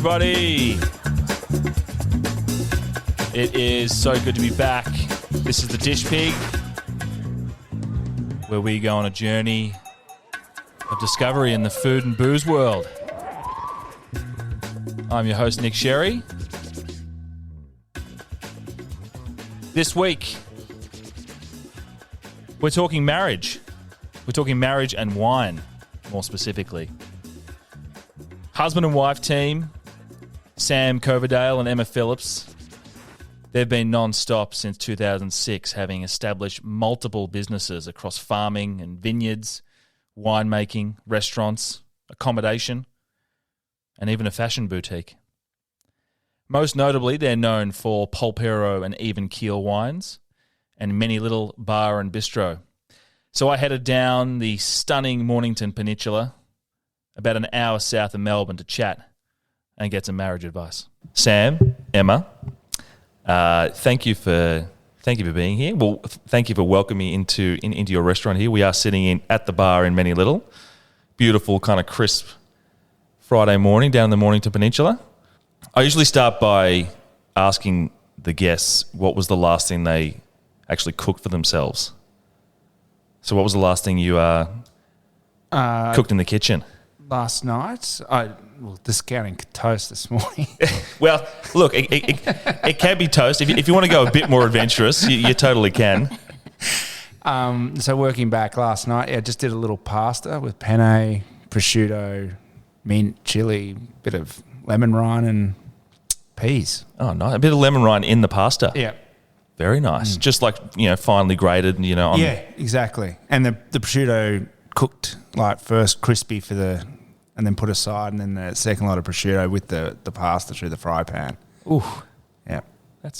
everybody. It is so good to be back. This is the Dish Pig, where we go on a journey of discovery in the food and booze world. I'm your host, Nick Sherry. This week, we're talking marriage. We're talking marriage and wine, more specifically. Husband and wife team, Sam Coverdale and Emma Phillips, they've been non-stop since 2006, having established multiple businesses across farming and vineyards, winemaking, restaurants, accommodation, and even a fashion boutique. Most notably, they're known for Polperro and Even Keel wines and many little bar and bistro. So I headed down the stunning Mornington Peninsula, about an hour south of Melbourne, to chat and get some marriage advice. Sam, Emma, thank you for being here. Well, thank you for welcoming me into your restaurant here. We are sitting at the bar in Many Little. Beautiful, kind of crisp Friday morning down the Mornington Peninsula. I usually start by asking the guests what was the last thing they actually cooked for themselves. So what was the last thing you cooked in the kitchen? Last night, discounting toast this morning. Well, look, it can be toast. If you want to go a bit more adventurous, you totally can. So working back last night, just did a little pasta with penne, prosciutto, mint, chili, bit of lemon rind and peas. Oh, nice. A bit of lemon rind in the pasta. Yeah. Very nice. Just like, finely grated, on... Yeah, exactly. And the prosciutto cooked like first crispy and then put aside, and then the second lot of prosciutto with the pasta through the fry pan. Ooh. Yeah.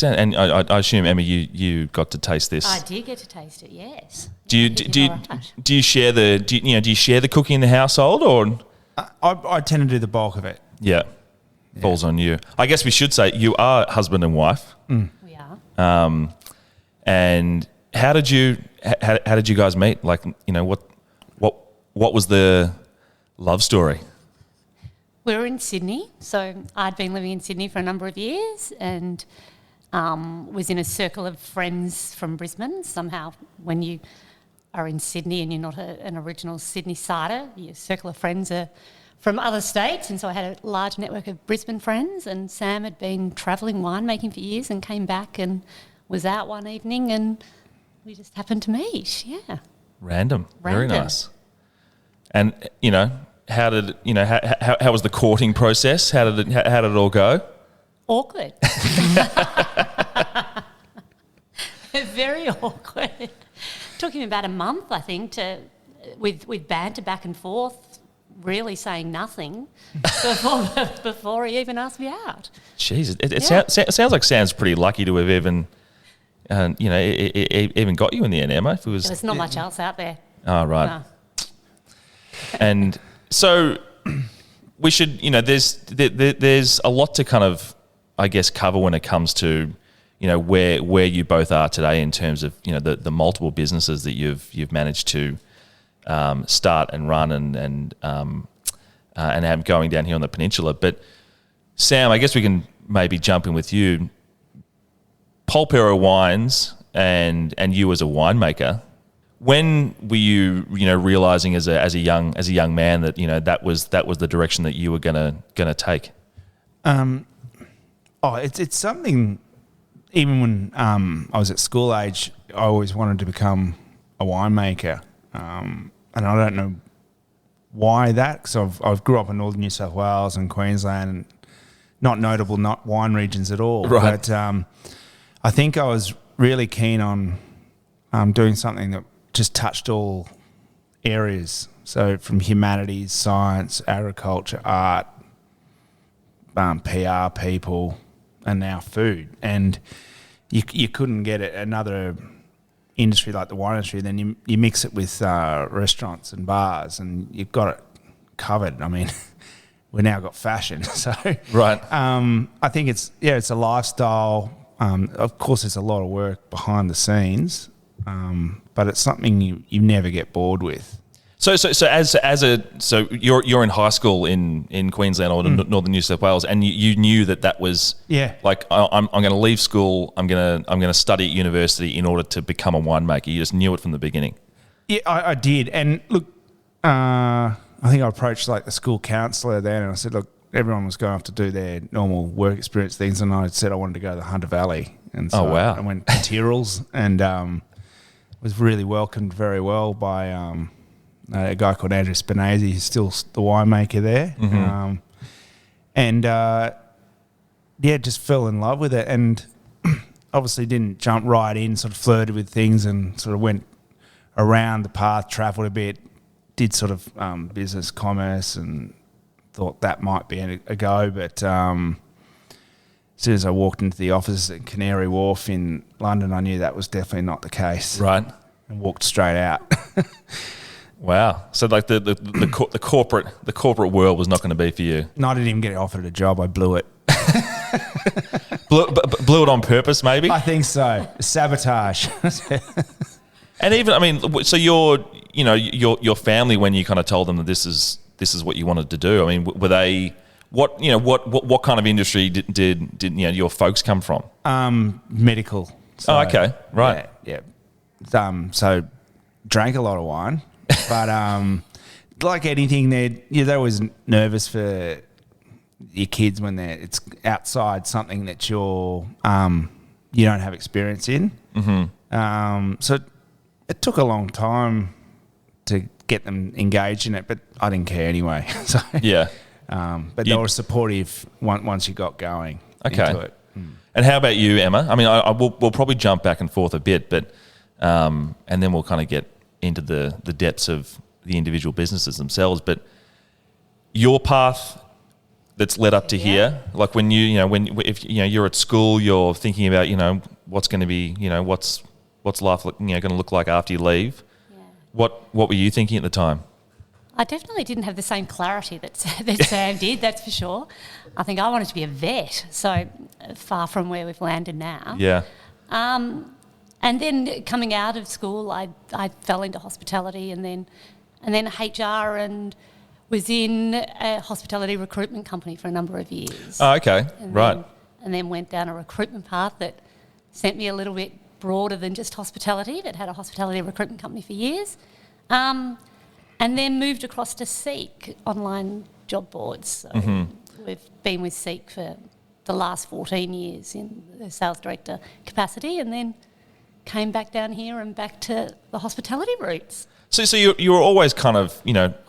And I assume, Emma, you got to taste this. I did get to taste it, yes. Do you share the cooking in the household, or? I tend to do the bulk of it. Yeah. Falls on you. I guess we should say you are husband and wife. Mm. We are. And how did you guys meet? Like, what was the love story? We were in Sydney, so I'd been living in Sydney for a number of years and was in a circle of friends from Brisbane. Somehow, when you are in Sydney and you're not an original Sydney-sider, your circle of friends are from other states, and so I had a large network of Brisbane friends, and Sam had been travelling winemaking for years and came back and was out one evening, and we just happened to meet, yeah. Random. Very nice. And, how did, how was the courting process? How did it all go? Awkward. Very awkward. Took him about a month, I think, with banter back and forth, really saying nothing before he even asked me out. Jeez, it sounds like Sam's pretty lucky to have even, even got you in the end, Emma. There's not much else out there. Oh, right. No. And so we should, there's a lot to kind of, I guess, cover when it comes to, where you both are today in terms of, the multiple businesses that you've managed to start and run and have going down here on the peninsula. But Sam, I guess we can maybe jump in with you. Polperro Wines and you as a winemaker. When were you, realizing as a young man that that was the direction that you were gonna take? It's something. Even when I was at school age, I always wanted to become a winemaker, and I don't know why that. Because I grew up in northern New South Wales and Queensland, and not wine regions at all. Right. But I think I was really keen on doing something that just touched all areas. So from humanities, science, agriculture, art, PR, people, and now food. And you couldn't get another industry like the wine industry. Then you mix it with restaurants and bars, and you've got it covered. I mean, we've now got fashion. So right. I think it's a lifestyle. Of course, there's a lot of work behind the scenes, but it's something you never get bored with. So you're in high school in Queensland or northern New South Wales, and you knew that was like I'm going to leave school. I'm going to study at university in order to become a winemaker. You just knew it from the beginning. Yeah, I did. And look, I think I approached like the school counsellor then, and I said, look, everyone was going off to do their normal work experience things, and I said I wanted to go to the Hunter Valley. And so I went to Tyrrells and was really welcomed very well by a guy called Andrew Spinazzi, who's still the winemaker there. Just fell in love with it, and obviously didn't jump right in, sort of flirted with things and sort of went around the path, travelled a bit, did sort of business, commerce, and thought that might be a go. But as soon as I walked into the office at Canary Wharf in London, I knew that was definitely not the case. Right. And walked straight out. Wow. So like the corporate world was not going to be for you. No, I didn't even get offered a job. I blew it. blew it on purpose, maybe? I think so. Sabotage. And even, I mean, so your family, when you kind of told them that this is what you wanted to do, I mean, were they, what kind of industry did your folks come from? Medical. So, okay. Right. Yeah. So drank a lot of wine. But like anything, they're always nervous for your kids when it's outside something that you don't have experience in. So it took a long time to get them engaged in it, but I didn't care anyway. So yeah. But they were supportive once you got going into it. And how about you, Emma? I mean, we'll probably jump back and forth a bit, but and then we'll kind of get into the depths of the individual businesses themselves. But your path that's led up to here, like when if you're at school, you're thinking about what's going to be what's life going to look like after you leave. Yeah. What were you thinking at the time? I definitely didn't have the same clarity that Sam did, that's for sure. I think I wanted to be a vet, so far from where we've landed now. Yeah. And then coming out of school, I fell into hospitality and then HR, and was in a hospitality recruitment company for a number of years. Oh, okay, right. And then went down a recruitment path that sent me a little bit broader than just hospitality, but had a hospitality recruitment company for years. And then moved across to Seek, online job boards. So we've been with Seek for the last 14 years in the sales director capacity, and then came back down here and back to the hospitality roots. So you were always kind of,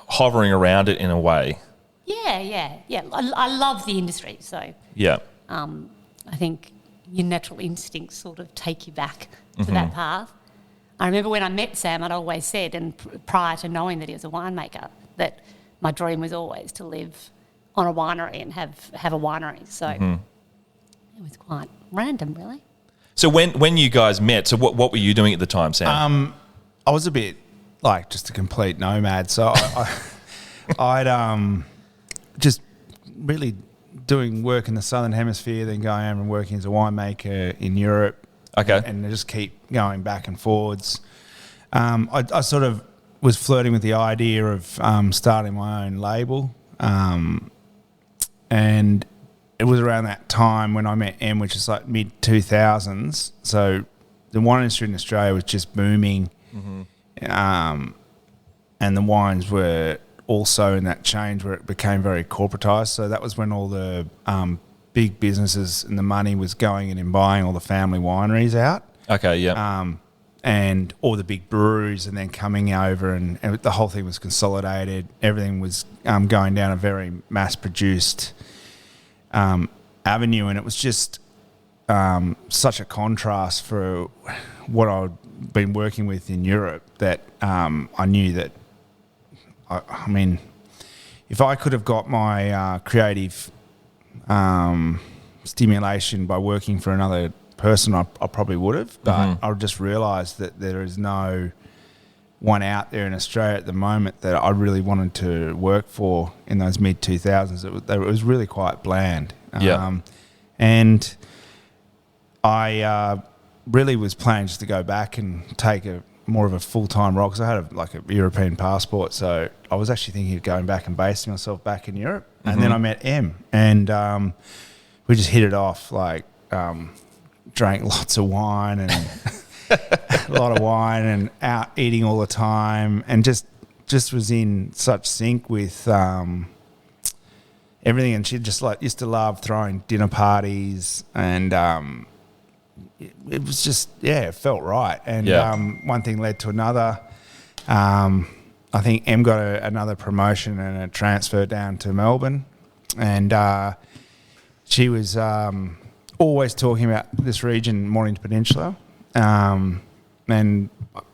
hovering around it in a way. Yeah. I love the industry, so yeah. I think your natural instincts sort of take you back to that path. I remember when I met Sam, I'd always said, and prior to knowing that he was a winemaker, that my dream was always to live on a winery and have a winery. So it was quite random, really. So when you guys met, so what were you doing at the time, Sam? I was a bit like just a complete nomad. So I'd just really doing work in the Southern Hemisphere, then going over and working as a winemaker in Europe. Okay. And just keep going back and forwards. I sort of was flirting with the idea of starting my own label. And it was around that time when I met Em, which is like mid-2000s. So the wine industry in Australia was just booming. And the wines were also in that change where it became very corporatized. So that was when all the big businesses and the money was going in and buying all the family wineries out. Okay, yeah. And all the big breweries, and then coming over and the whole thing was consolidated. Everything was going down a very mass-produced avenue, and it was just such a contrast for what I'd been working with in Europe that I knew that, I mean, if I could have got my creative stimulation by working for another person, I probably would have, but I just realised that there is no one out there in Australia at the moment that I really wanted to work for in those mid-2000s. It was really quite bland. And I really was planning just to go back and take more of a full-time role because I had a European passport. So I was actually thinking of going back and basing myself back in Europe. And then I met Em, and we just hit it off, drank lots of wine and a lot of wine and out eating all the time, and just was in such sync with everything. And she just used to love throwing dinner parties, and it was just, it felt right. And one thing led to another. I think Em got another promotion and a transfer down to Melbourne, and she was always talking about this region, Mornington Peninsula. And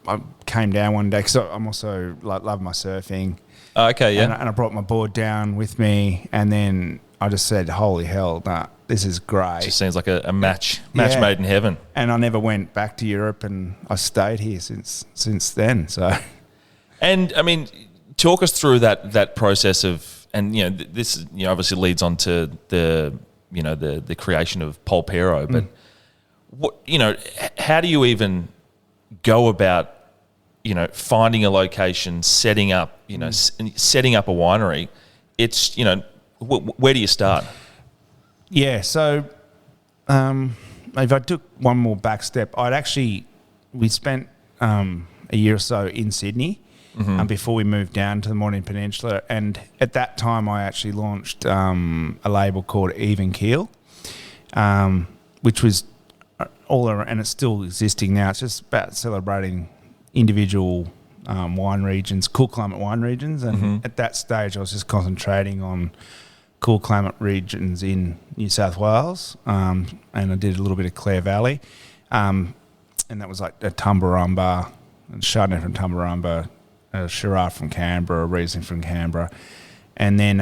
I came down one day because I'm also love my surfing. Oh, okay, yeah. And I brought my board down with me, and then I just said, "Holy hell, this is great." Just seems like a match made in heaven. And I never went back to Europe, and I stayed here since then. So. And I mean, talk us through that process of, and this obviously leads on to the creation of Polperro, but what how do you even go about finding a location, setting up setting up a winery? It's where do you start? Yeah, so if I took one more back step, we spent a year or so in Sydney. Before we moved down to the Mornington Peninsula, and at that time I actually launched a label called Even Keel, which was all around, and it's still existing now. It's just about celebrating individual wine regions, cool climate wine regions, and at that stage I was just concentrating on cool climate regions in New South Wales, and I did a little bit of Clare Valley, and that was like a Tumbarumba, and Chardonnay from Tumbarumba, a Shiraz from Canberra, a Riesling from Canberra, and then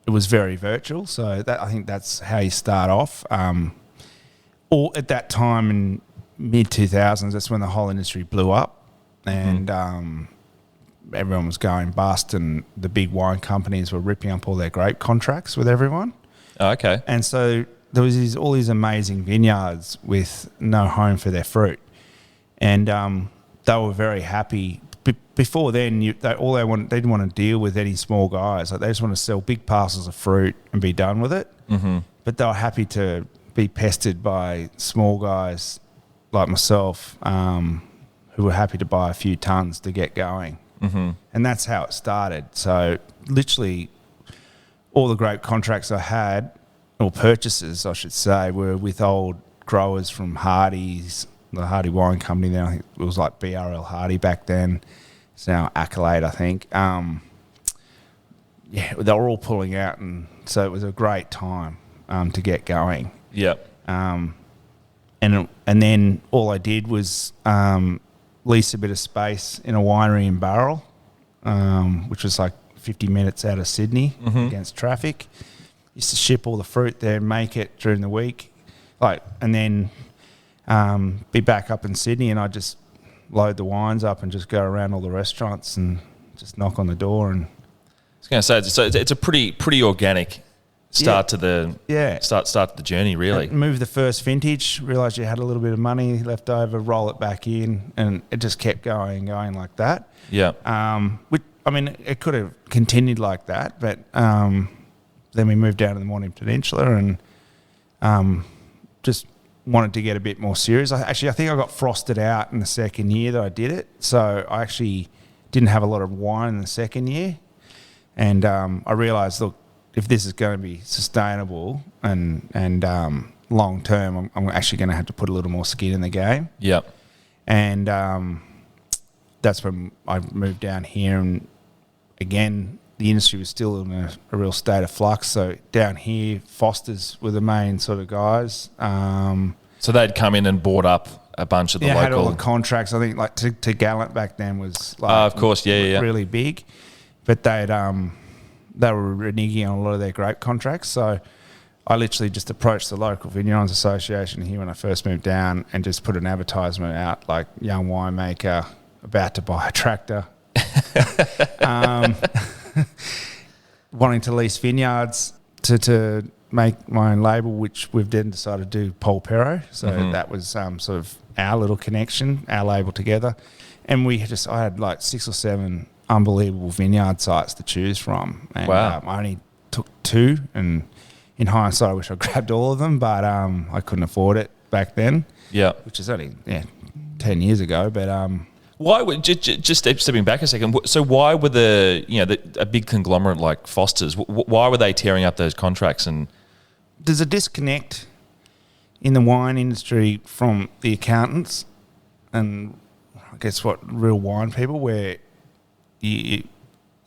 it was very virtual. So I think that's how you start off. Or at that time in mid-2000s, that's when the whole industry blew up, and everyone was going bust, and the big wine companies were ripping up all their grape contracts with everyone. Oh, okay. And so there was all these amazing vineyards with no home for their fruit, and they were very happy. Before then, they didn't want to deal with any small guys. Like, they just want to sell big parcels of fruit and be done with it. But they were happy to be pestered by small guys like myself, who were happy to buy a few tons to get going. And that's how it started. So literally all the grape contracts I had, or purchases I should say, were with old growers from Hardy's, the Hardy Wine Company. Then I think it was like BRL Hardy back then. It's now Accolade, I think. They were all pulling out, and so it was a great time to get going. Yep. And then all I did was lease a bit of space in a winery in Barrel, which was like 50 minutes out of Sydney against traffic. Used to ship all the fruit there and make it during the week, and then be back up in Sydney, and I just load the wines up and just go around all the restaurants and just knock on the door. And I was going to say, it's a pretty organic start to the start to the journey, really. And move the first vintage, realised you had a little bit of money left over, roll it back in, and it just kept going like that. Yeah. It could have continued like that, but then we moved down to the Mornington Peninsula and just wanted to get a bit more serious. I think I got frosted out in the second year that I did it, so I actually didn't have a lot of wine in the second year, and I realised, look, if this is going to be sustainable and long term, I'm actually going to have to put a little more skin in the game. Yep. And that's when I moved down here, and again, the industry was still in a real state of flux. So down here, Foster's were the main sort of guys. So they'd come in and bought up a bunch of the local... had all the contracts. I think to Gallant back then was of course, really big. But they were reneging on a lot of their grape contracts. So I literally just approached the local Vineyards Association here when I first moved down and just put an advertisement out, like young winemaker about to buy a tractor. Wanting to lease vineyards to make my own label, which we've then decided to do Polperro. So that was sort of our little connection, our label together. And I had like 6 or 7 unbelievable vineyard sites to choose from. And Wow. I only took 2, and in hindsight, I wish I grabbed all of them, but I couldn't afford it back then. Yeah. Which is only 10 years ago, but Why would just stepping back a second? So why were a big conglomerate like Foster's? Why were they tearing up those contracts? And there's a disconnect in the wine industry from the accountants and I guess real wine people, where you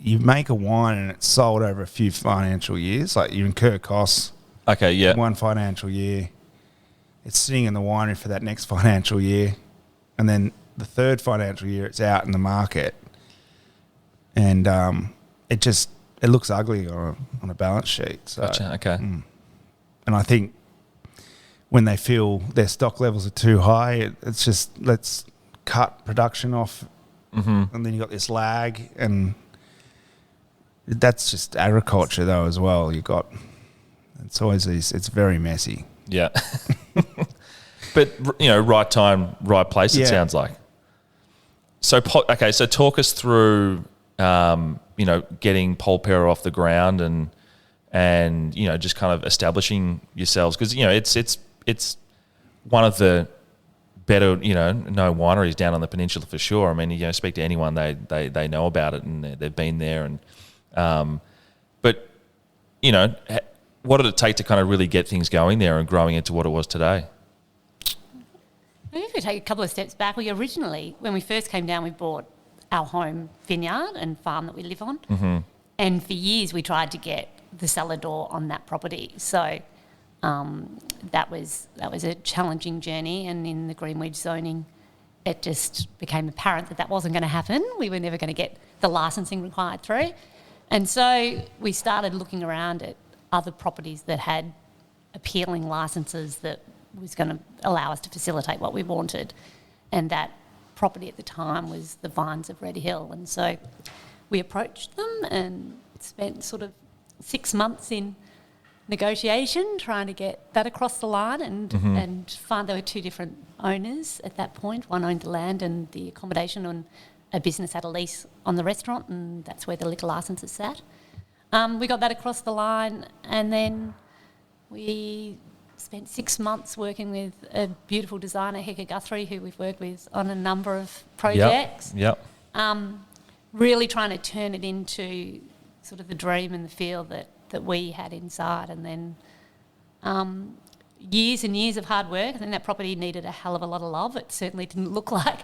make a wine and it's sold over a few financial years. Like you incur costs. Okay, yeah. One financial year, it's sitting in the winery for that next financial year, and then the third financial year it's out in the market, and it looks ugly on a balance sheet. So, Gotcha. Okay. and I think when they feel their stock levels are too high, it's just let's cut production off, and then you got this lag, and that's just agriculture though as well. It's always it's very messy. Yeah. But right time, right place. It sounds like. So so talk us through, getting Polperro off the ground and just kind of establishing yourselves, because it's one of the better known wineries down on the peninsula for sure. I mean, speak to anyone, they know about it and they've been there, and but what did it take to kind of really get things going there and growing into what it was today? Maybe if we take a couple of steps back, originally, when we first came down, we bought our home vineyard and farm that we live on. And for years we tried to get the cellar door on that property. So that was a challenging journey, and in the Greenwich zoning it just became apparent that wasn't going to happen. We were never going to get the licensing required through. And so we started looking around at other properties that had appealing licenses that was going to allow us to facilitate what we wanted. And that property at the time was the Vines of Red Hill. And so we approached them and spent sort of 6 months in negotiation trying to get that across the line, and find there were 2 different owners at that point. One owned the land and the accommodation, and a business had a lease on the restaurant, and that's where the liquor licenses sat. We got that across the line, and then we spent 6 months working with a beautiful designer, Hector Guthrie, who we've worked with on a number of projects. Yep. Really trying to turn it into sort of the dream and the feel that we had inside. And then years and years of hard work. I think that property needed a hell of a lot of love. It certainly didn't look like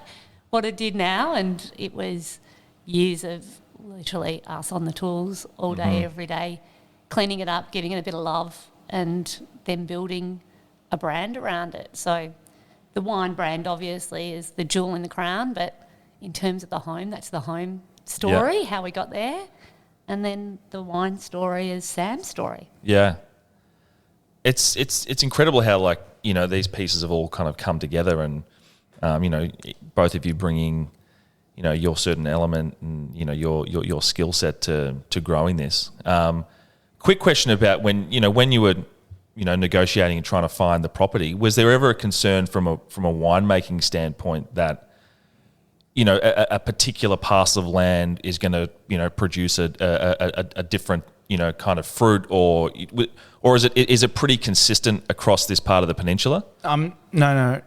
what it did now, and it was years of literally us on the tools all day, every day, cleaning it up, giving it a bit of love, and then building a brand around it. So the wine brand obviously is the jewel in the crown, but in terms of the home, that's the home story, how we got there. And then the wine story is Sam's story. Yeah. It's incredible how these pieces have all kind of come together, and both of you bringing your certain element and your skill set to growing this. Quick question about when you were negotiating and trying to find the property, was there ever a concern from a winemaking standpoint that a particular parcel of land is going to produce a different kind of fruit, or is it pretty consistent across this part of the peninsula? No.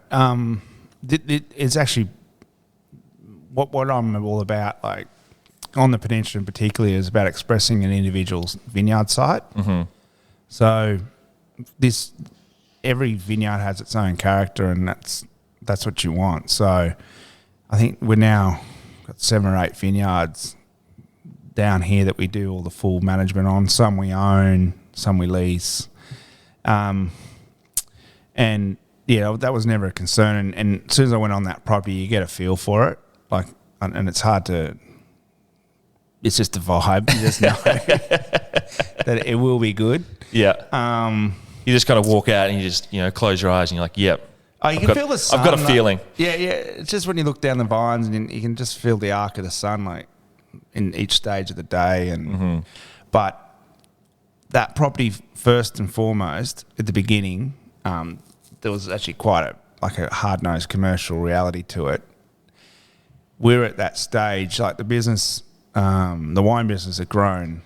It's actually what I'm all about, like on the peninsula in particular, is about expressing an individual's vineyard site. So every vineyard has its own character, and that's what you want. So I think we're now got 7 or 8 vineyards down here that we do all the full management on. Some we own, some we lease. And that was never a concern. And as soon as I went on that property, you get a feel for it. And it's hard to, it's just a vibe. You just know that it will be good. Yeah. You just kind of walk out and you just, close your eyes and you're like, yep. Oh, you can feel the sun. I've got a feeling. Yeah. It's just when you look down the vines and you can just feel the arc of the sun, like in each stage of the day. And but that property, first and foremost, at the beginning, there was actually quite a hard-nosed commercial reality to it. We're at that stage, like the business, the wine business had grown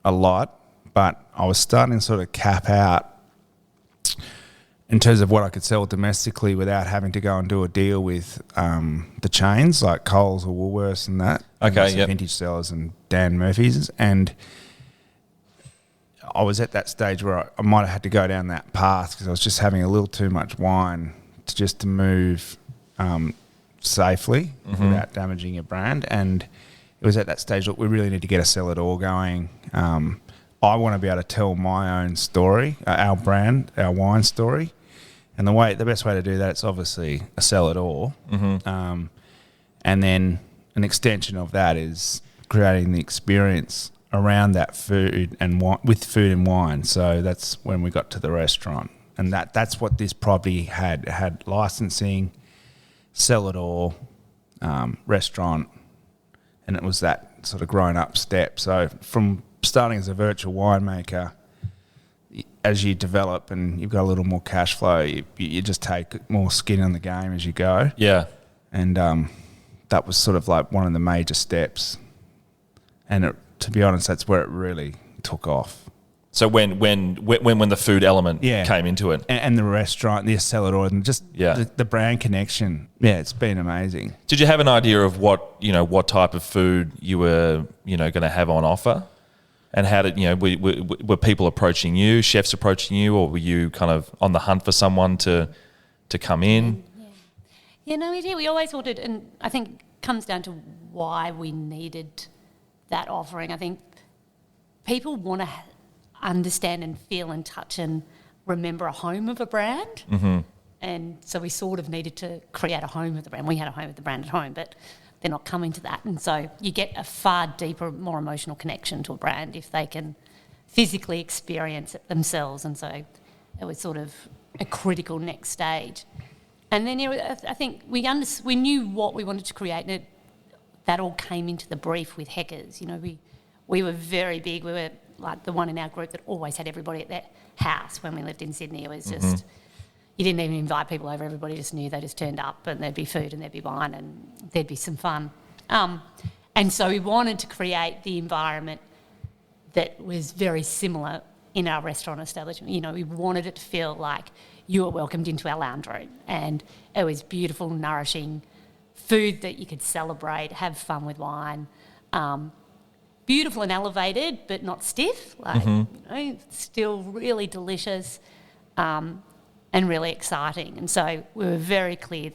a lot, but I was starting to sort of cap out in terms of what I could sell domestically without having to go and do a deal with the chains like Coles or Woolworths and that. Okay, and Vintage Cellars and Dan Murphy's. And I was at that stage where I might have had to go down that path because I was just having a little too much wine to move safely without damaging your brand. And it was at that stage, look, we really need to get a cellar door going. I want to be able to tell my own story, our brand, our wine story. And the best way to do that is obviously a cellar door. And then an extension of that is creating the experience around that food and with food and wine. So that's when we got to the restaurant. And that's what this property had. It had licensing, cellar door, restaurant, and it was that sort of grown up step. So from starting as a virtual winemaker, as you develop and you've got a little more cash flow, you just take more skin in the game as you go. Yeah. And that was sort of like one of the major steps. And to be honest, that's where it really took off. So when the food element came into it, and the restaurant, the cellar door, and just the brand connection, it's been amazing. Did you have an idea of what type of food you were going to have on offer, and how did were people approaching you, chefs approaching you, or were you kind of on the hunt for someone to come in? We did. We always wanted, and I think it comes down to why we needed that offering. I think people want to understand and feel and touch and remember a home of a brand. And so we sort of needed to create a home of the brand. We had a home of the brand at home, but they're not coming to that. And so you get a far deeper, more emotional connection to a brand if they can physically experience it themselves. And so it was sort of a critical next stage. And then I think we knew what we wanted to create, and that all came into the brief with Heckers. We were very big. We were like the one in our group that always had everybody at their house when we lived in Sydney. It was just, you didn't even invite people over. Everybody just knew. They just turned up and there'd be food and there'd be wine and there'd be some fun. And so we wanted to create the environment that was very similar in our restaurant establishment. We wanted it to feel like you were welcomed into our lounge room, and it was beautiful, nourishing food that you could celebrate, have fun with wine. Beautiful and elevated, but not stiff. Still really delicious, and really exciting. And so we were very clear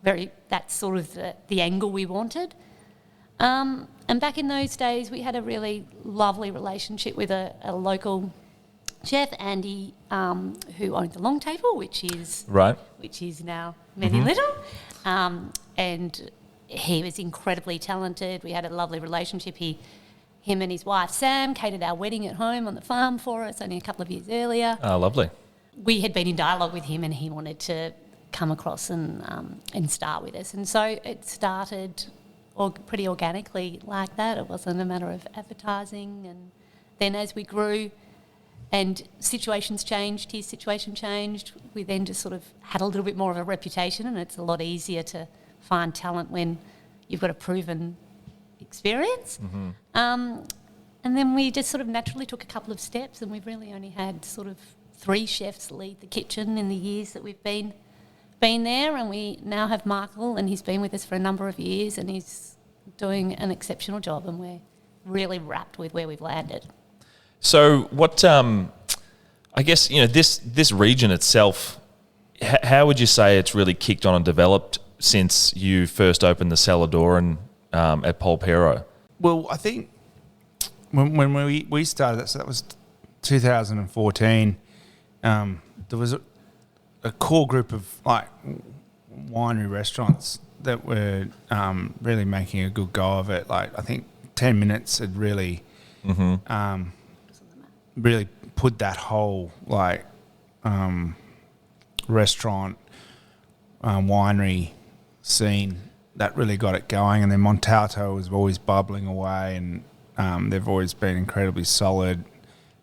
that's sort of the angle we wanted. And back in those days, we had a really lovely relationship with a local chef, Andy, who owned the Long Table, which is now Many Little, and he was incredibly talented. We had a lovely relationship. Him and his wife Sam catered our wedding at home on the farm for us only a couple of years earlier. Oh, lovely. We had been in dialogue with him, and he wanted to come across and start with us. And so it started pretty organically like that. It wasn't a matter of advertising. And then as we grew and situations changed, his situation changed, we then just sort of had a little bit more of a reputation, and it's a lot easier to find talent when you've got a proven experience. And then we just sort of naturally took a couple of steps, and we've really only had sort of 3 chefs lead the kitchen in the years that we've been there. And we now have Michael, and he's been with us for a number of years, and he's doing an exceptional job, and we're really wrapped with where we've landed. So what, I guess, this region itself, how would you say it's really kicked on and developed since you first opened the cellar door at Polperro? Well, I think when we started, so that was 2014, there was a core group of like winery restaurants that were really making a good go of it. Like I think 10 Minutes had really really put that whole like restaurant winery scene that really got it going. And then Montalto was always bubbling away, and they've always been incredibly solid.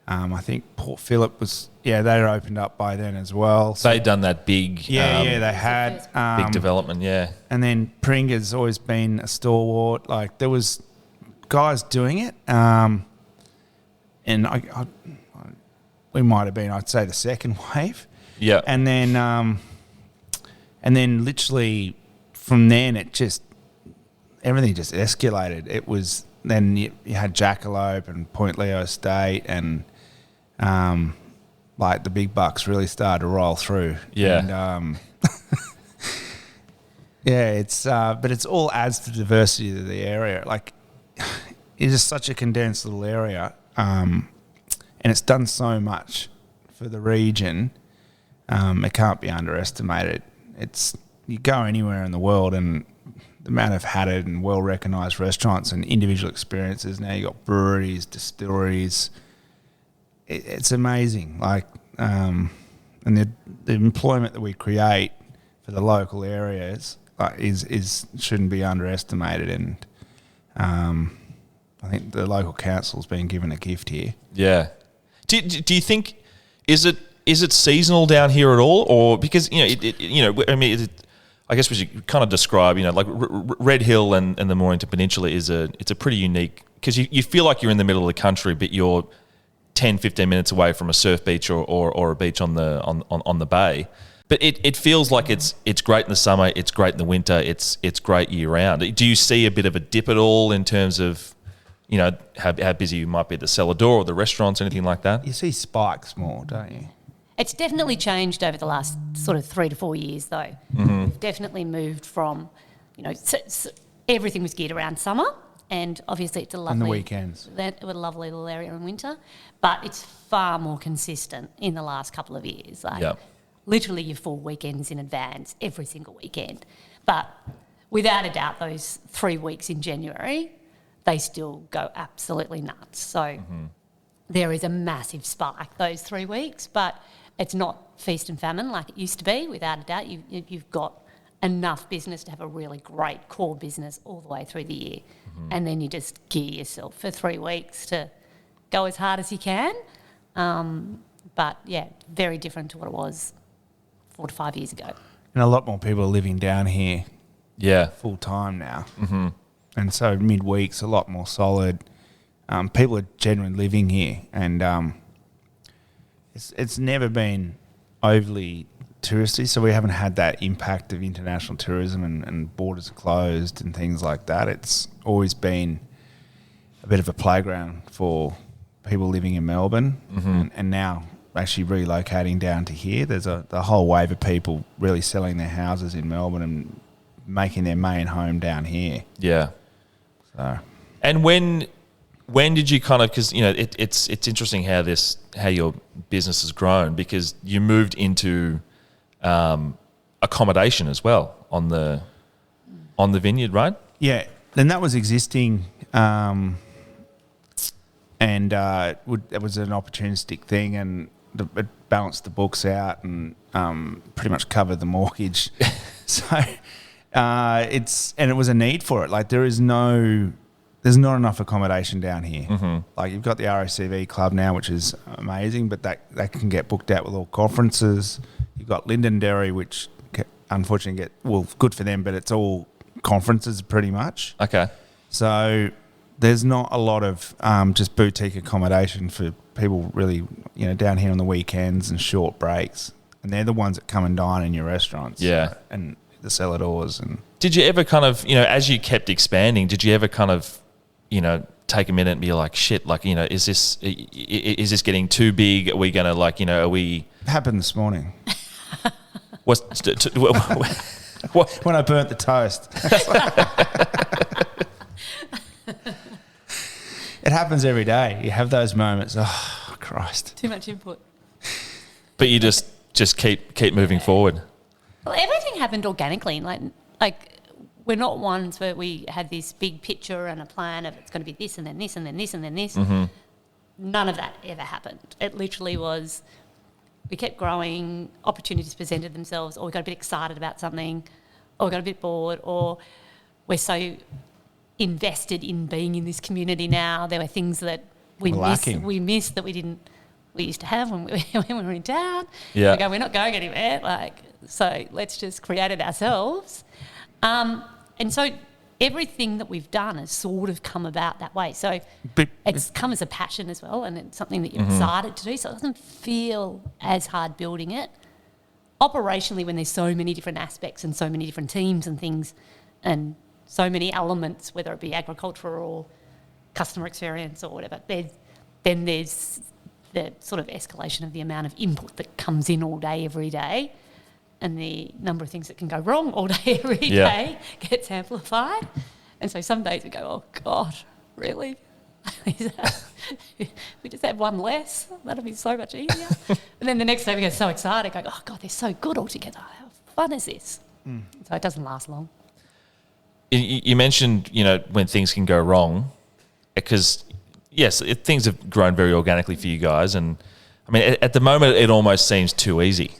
I think Port Phillip they were opened up by then as well. So They'd done that big, they had big development, yeah. And then Pringa's always been a stalwart. Like there was guys doing it, and we might have been, I'd say, the second wave. Yeah. And then literally from then everything just escalated. It was then you had Jackalope and Point Leo Estate and like the big bucks really started to roll through. Yeah. And but it's all adds to the diversity of the area. Like it is such a condensed little area, and it's done so much for the region. It can't be underestimated. You go anywhere in the world and the amount of hatted and well-recognised restaurants and individual experiences. Now you've got breweries, distilleries. It's amazing. Like, and the employment that we create for the local areas is shouldn't be underestimated. And I think the local council's been given a gift here. Yeah. Do you think is it seasonal down here at all, or because I guess we should kind of describe, like Red Hill and the Mornington Peninsula it's a pretty unique, because you feel like you're in the middle of the country, but you're 10, 15 minutes away from a surf beach or a beach on the bay. But it feels like it's great in the summer, it's great in the winter, it's great year round. Do you see a bit of a dip at all in terms of, how busy you might be at the cellar door or the restaurants, anything like that? You see spikes more, don't you? It's definitely changed over the last sort of 3 to 4 years, though. Mm-hmm. We've definitely moved from, everything was geared around summer, and obviously it's a lovely... And the weekends. A lovely little area in winter, but it's far more consistent in the last couple of years. Like, literally your 4 weekends in advance, every single weekend. But without a doubt, those 3 weeks in January, they still go absolutely nuts. So there is a massive spike those 3 weeks, but... It's not feast and famine like it used to be, without a doubt. You've got enough business to have a really great core business all the way through the year. Mm-hmm. And then you just gear yourself for 3 weeks to go as hard as you can. But, yeah, very different to what it was 4 to 5 years ago. And a lot more people are living down here full time now. Mm-hmm. And so midweek's a lot more solid. People are genuinely living here, and... It's never been overly touristy, so we haven't had that impact of international tourism and borders are closed and things like that. It's always been a bit of a playground for people living in Melbourne, and now actually relocating down to here. There's the whole wave of people really selling their houses in Melbourne and making their main home down here. Yeah. So, and when did you kind of, because it's interesting how your business has grown, because you moved into accommodation as well on the vineyard, right? Yeah, and that was existing, and it was an opportunistic thing, and it balanced the books out and pretty much covered the mortgage. So it was a need for it. Like there's not enough accommodation down here. Mm-hmm. Like you've got the RACV club now, which is amazing, but that can get booked out with all conferences. You've got Lindonderry, which unfortunately good for them, but it's all conferences pretty much. Okay. So there's not a lot of just boutique accommodation for people really, down here on the weekends and short breaks. And they're the ones that come and dine in your restaurants. Yeah. And the cellar doors. And did you ever kind of, as you kept expanding, did you ever kind of, take a minute and be like, shit, like, is this getting too big? Are we going to are we... It happened this morning. What? When I burnt the toast. It happens every day. You have those moments. Oh, Christ. Too much input. But you just keep moving forward. Well, everything happened organically. Like we're not ones where we had this big picture and a plan of it's going to be this and then this and then this and then this. Mm-hmm. None of that ever happened. It literally was, we kept growing, opportunities presented themselves, or we got a bit excited about something, or we got a bit bored, or we're so invested in being in this community now. There were things that we lacking. miss that we used to have when we were in town. Yeah. We go, we're not going anywhere. So let's just create it ourselves. And so everything that we've done has sort of come about that way. So it's come as a passion as well, and it's something that you're excited to do. So it doesn't feel as hard building it. Operationally, when there's so many different aspects and so many different teams and things and so many elements, whether it be agriculture or customer experience or whatever, then there's the sort of escalation of the amount of input that comes in all day, every day, and the number of things that can go wrong all day, every day gets amplified. And so some days we go, oh, God, really? We just have one less. That'll be so much easier. And then the next day we get so excited, go, oh, God, they're so good all together. How fun is this? So it doesn't last long. You mentioned, when things can go wrong, because, yes, things have grown very organically for you guys. And, I mean, at the moment, it almost seems too easy.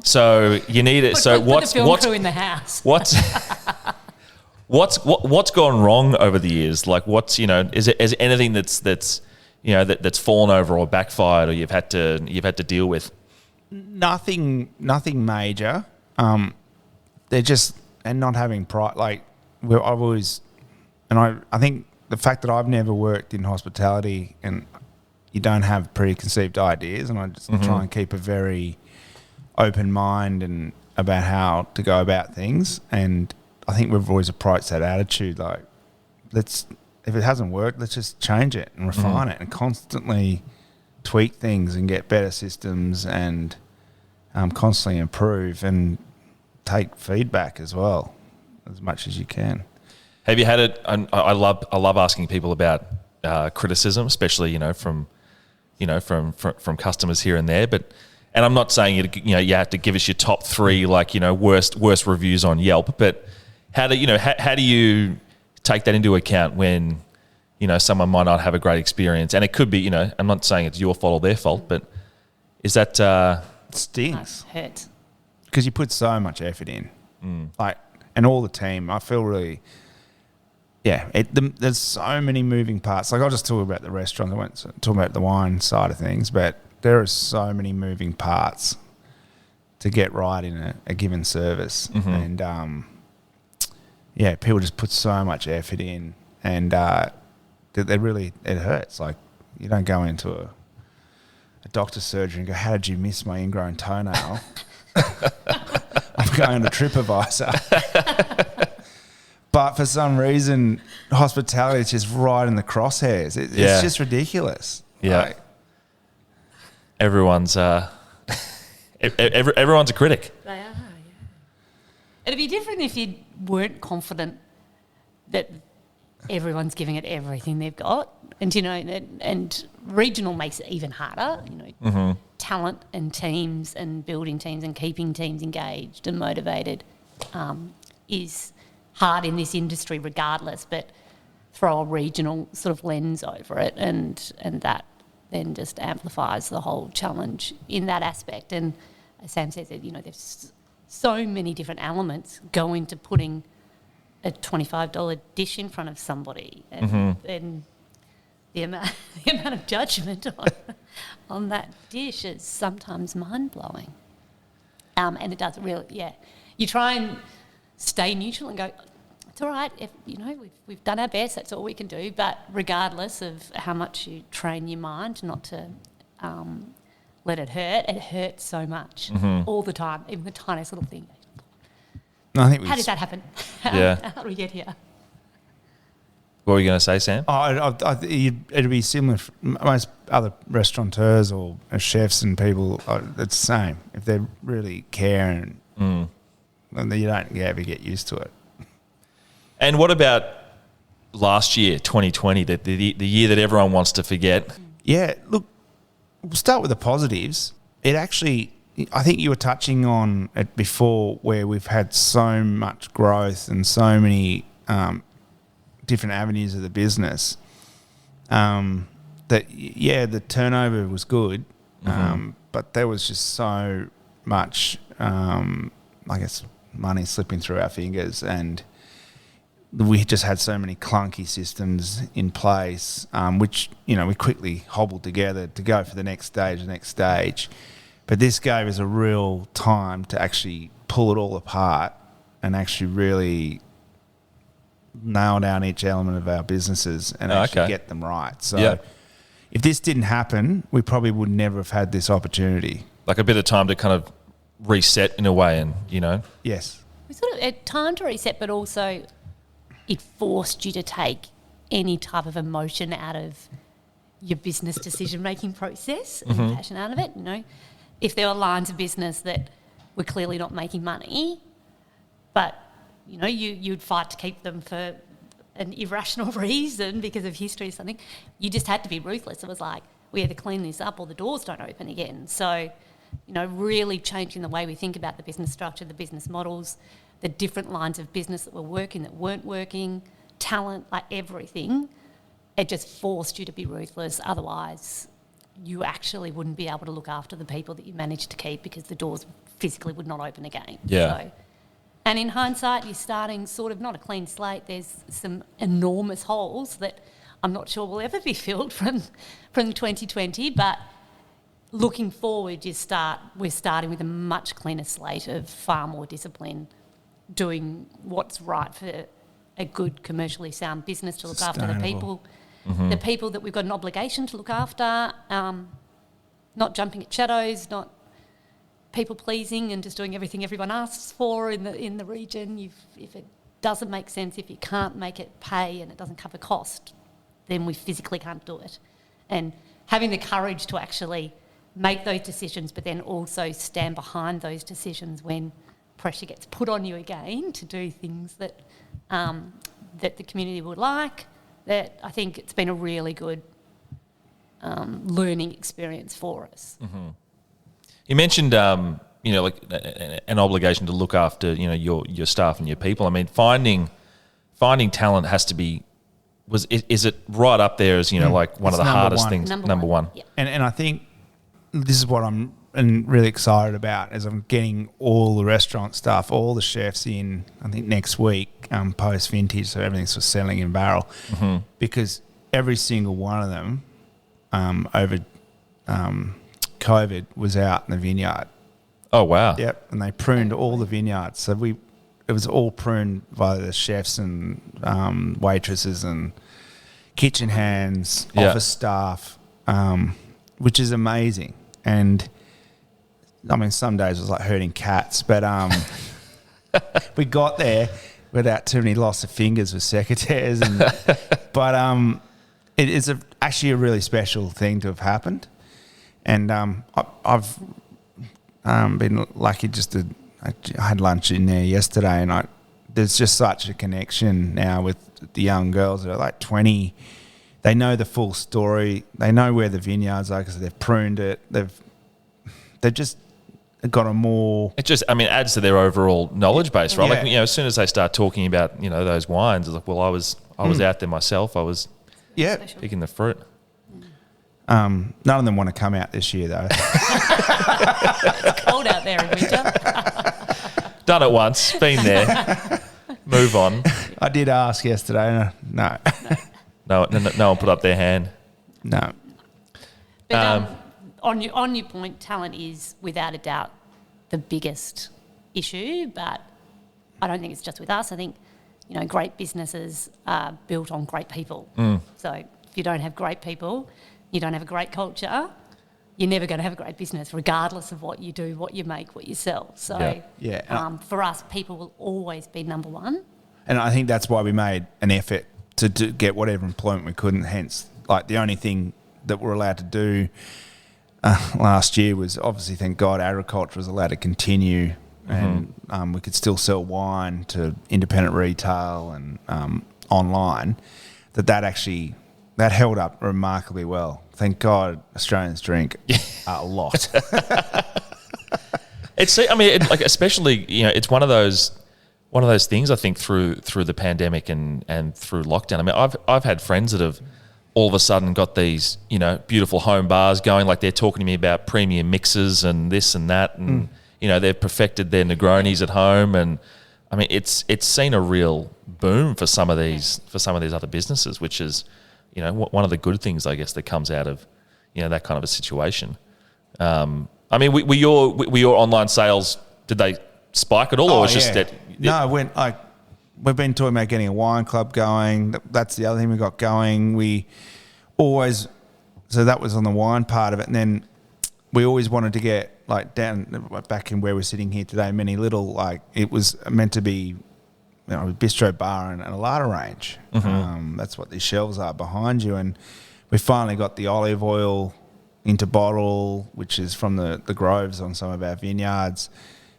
So you need it. So what's crew in the house? What's gone wrong over the years? Like, is it anything that's fallen over or backfired, or you've had to deal with? Nothing major. They're just, and not having pride. Like, I've always, and I think the fact that I've never worked in hospitality, and you don't have preconceived ideas, and I just try and keep a very open mind and about how to go about things. And I think we've always approached that attitude, like, if it hasn't worked, let's just change it and refine it and constantly tweak things and get better systems and constantly improve and take feedback as well, as much as you can. Have you had it? I love asking people about criticism, especially from customers here and there. And I'm not saying you have to give us your top 3 worst reviews on Yelp, but how do you take that into account when someone might not have a great experience? And it could be, I'm not saying it's your fault or their fault, but is that it stings? It hurts because you put so much effort in, and all the team. I feel really, there's so many moving parts. Like, I'll just talk about the restaurant. I won't talk about the wine side of things, but there are so many moving parts to get right in a given service, and people just put so much effort in, and it hurts. Like, you don't go into a doctor's surgery and go, "How did you miss my ingrown toenail?" I'm going to TripAdvisor. But for some reason, hospitality is just right in the crosshairs. It's just ridiculous. Yeah. Like, everyone's everyone's a critic. They are, yeah. It'd be different if you weren't confident that everyone's giving it everything they've got. And, and regional makes it even harder, talent and teams and building teams and keeping teams engaged and motivated is hard in this industry regardless, but throw a regional sort of lens over it and that then just amplifies the whole challenge in that aspect. And as Sam says, there's so many different elements go into putting a $25 dish in front of somebody, and the amount of judgment on that dish is sometimes mind-blowing. And it does really, you try and stay neutral and go, it's all right, if we've done our best, that's all we can do. But regardless of how much you train your mind not to let it hurts so much all the time, even the tiniest little thing. I think how did that happen? Yeah. How did we get here? What were you going to say, Sam? It'd be similar. Most other restaurateurs or chefs and people, it's the same. If they really care, and you don't ever get used to it. And what about last year, 2020, the year that everyone wants to forget? Yeah, look, we'll start with the positives. It actually, I think you were touching on it before, where we've had so much growth and so many different avenues of the business, the turnover was good, but there was just so much, money slipping through our fingers, and we just had so many clunky systems in place, which, we quickly hobbled together to go for the next stage. But this gave us a real time to actually pull it all apart and actually really nail down each element of our businesses and actually get them right. So if this didn't happen, we probably would never have had this opportunity. Like a bit of time to kind of reset in a way and, Yes. We sort of had time to reset, but also it forced you to take any type of emotion out of your business decision-making process and passion out of it. If there were lines of business that were clearly not making money, but, you'd fight to keep them for an irrational reason because of history or something, you just had to be ruthless. It was like, we either clean this up or the doors don't open again. So, really changing the way we think about the business structure, the business models, the different lines of business that were working, that weren't working, talent, like everything. It just forced you to be ruthless. Otherwise, you actually wouldn't be able to look after the people that you managed to keep because the doors physically would not open again. Yeah. So, and in hindsight, you're starting sort of not a clean slate. There's some enormous holes that I'm not sure will ever be filled from 2020, but looking forward, we're starting with a much cleaner slate of far more discipline, doing what's right for a good commercially sound business to look after the people, the people that we've got an obligation to look after, not jumping at shadows, not people pleasing and just doing everything everyone asks for in the region. If it doesn't make sense, if you can't make it pay and it doesn't cover cost, then we physically can't do it. And having the courage to actually make those decisions, but then also stand behind those decisions when pressure gets put on you again to do things that that the community would like. That I think it's been a really good learning experience for us. You mentioned, like an obligation to look after, your staff and your people. I mean, finding talent has to be. Is it right up there as like one of the hardest things? Number one. Yep. And I think this is what I'm really excited about, as I'm getting all the restaurant staff, all the chefs in, I think next week, post vintage, so everything's for selling in barrel, because every single one of them over COVID was out in the vineyard. Oh wow! Yep, and they pruned all the vineyards, so it was all pruned by the chefs and waitresses and kitchen hands, office staff, which is amazing. And I mean, some days it was like herding cats, but we got there without too many loss of fingers with secretaries. But it is actually a really special thing to have happened. And I've been lucky I had lunch in there yesterday, and there's just such a connection now with the young girls that are like 20. They know the full story. They know where the vineyards are because they've pruned it. They've just got a more... It just, adds to their overall knowledge base, right? Yeah. Like, as soon as they start talking about, those wines, it's like, well, I was out there myself. I was picking the fruit. None of them want to come out this year, though. It's cold out there in winter. Done it once, been there. Move on. I did ask yesterday. No. No one put up their hand. No. But on your point, talent is without a doubt the biggest issue, but I don't think it's just with us. I think, great businesses are built on great people. So if you don't have great people, you don't have a great culture, you're never going to have a great business, regardless of what you do, what you make, what you sell. So for us, people will always be number one. And I think that's why we made an effort to get whatever employment we could, and hence, like, the only thing that we're allowed to do last year was, obviously, thank God, agriculture was allowed to continue, and we could still sell wine to independent retail and online. That held up remarkably well. Thank God Australians drink a lot. Especially, it's one of those things, I think, through the pandemic and through lockdown. I mean, I've had friends that have all of a sudden got these, beautiful home bars going, like they're talking to me about premium mixes and this and that, and they've perfected their Negronis at home, and I mean, it's seen a real boom for some of these other businesses, which is, you know, one of the good things, I guess, that comes out of, you know, that kind of a situation. I mean, were your online sales, did they spike at all, or was just that? No, we've been talking about getting a wine club going. That's the other thing we got going. So that was on the wine part of it, and then we always wanted to get like down back in where we're sitting here today, Many Little, like it was meant to be, you know, a bistro bar and a larder range. Mm-hmm. That's what these shelves are behind you, and we finally got the olive oil into bottle, which is from the groves on some of our vineyards.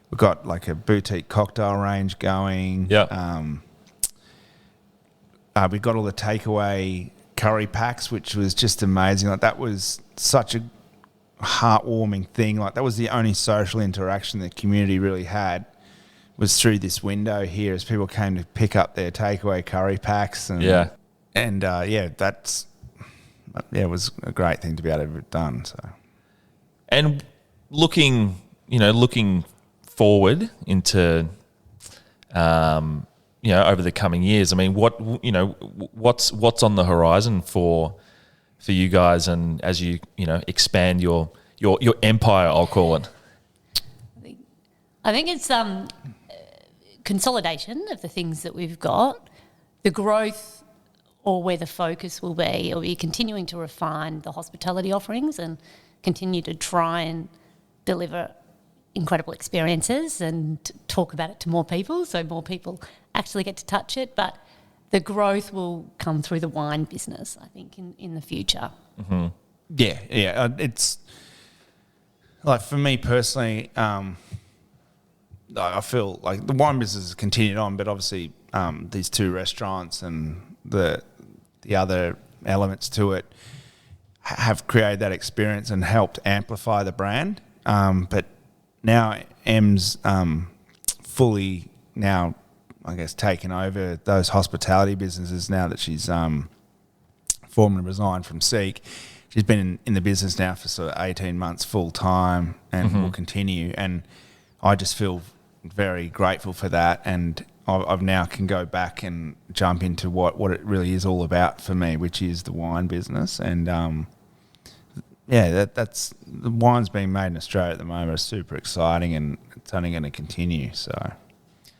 We've got like a boutique cocktail range going. Yeah. We got all the takeaway curry packs, which was just amazing. Like that was such a heartwarming thing. Like that was the only social interaction the community really had, was through this window here as people came to pick up their takeaway curry packs. And it was a great thing to be able to have done. So, and looking forward into, over the coming years, I mean, what's on the horizon for you guys, and as you expand your empire, I'll call it. I think it's consolidation of the things that we've got, the growth, or where the focus will be continuing to refine the hospitality offerings and continue to try and deliver incredible experiences and talk about it to more people, so more people actually get to touch it. But the growth will come through the wine business, I think, in the future. Mm-hmm. Yeah. It's like, for me personally, I feel like the wine business has continued on, but obviously these two restaurants and the other elements to it have created that experience and helped amplify the brand. But now Em's fully now, I guess, taken over those hospitality businesses now that she's formally resigned from Seek. She's been in the business now for sort of 18 months full time, and will continue. And I just feel very grateful for that. And I've now can go back and jump into what it really is all about for me, which is the wine business. And that's the wine's being made in Australia at the moment. It's super exciting, and it's only going to continue. So.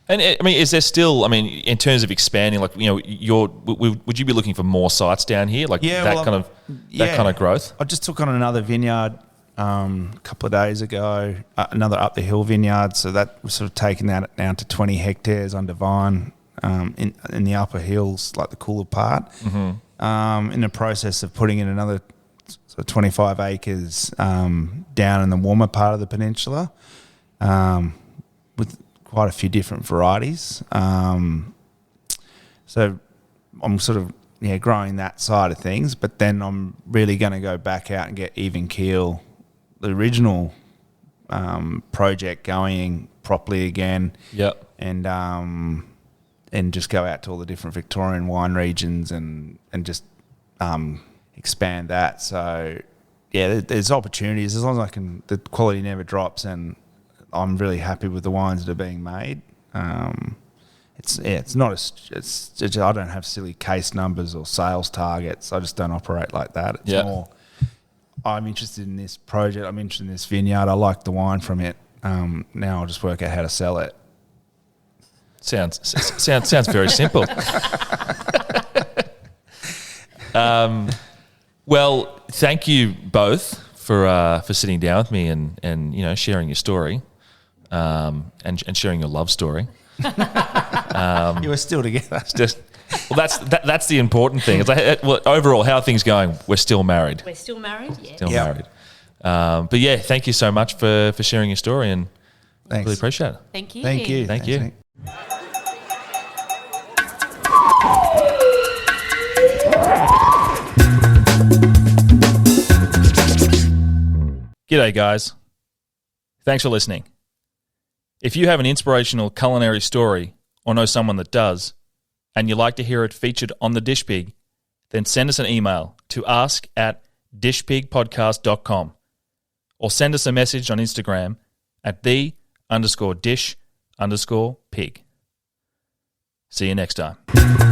And I mean, is there still? I mean, in terms of expanding, like, would you be looking for more sites down here, like that kind of growth? I just took on another vineyard a couple of days ago, another up the hill vineyard. So that was sort of taking that down to 20 hectares under vine in the upper hills, like the cooler part. Mm-hmm. In the process of putting in another sort of 25 acres down in the warmer part of the peninsula, with quite a few different varieties. So I'm sort of growing that side of things, but then I'm really going to go back out and get Even Keel, the original project, going properly again. Yep. And just go out to all the different Victorian wine regions and just expand that. So there's opportunities as long as the quality never drops, and I'm really happy with the wines that are being made. It's not I don't have silly case numbers or sales targets. I just don't operate like that. It's more, I'm interested in this project. I'm interested in this vineyard. I like the wine from it. Now I'll just work out how to sell it. Sounds very simple. Well, thank you both for sitting down with me and sharing your story. And sharing your love story. You were still together. That's the important thing. It's like, overall, how are things going? We're still married. We're still married, yeah. Still married. But yeah, thank you so much for sharing your story, and thanks. Really appreciate it. Thank you. Thank you. Thank you. G'day, guys. Thanks for listening. If you have an inspirational culinary story or know someone that does, and you'd like to hear it featured on The Dish Pig, then send us an email to ask@dishpigpodcast.com, or send us a message on Instagram at @the_dish_pig. See you next time.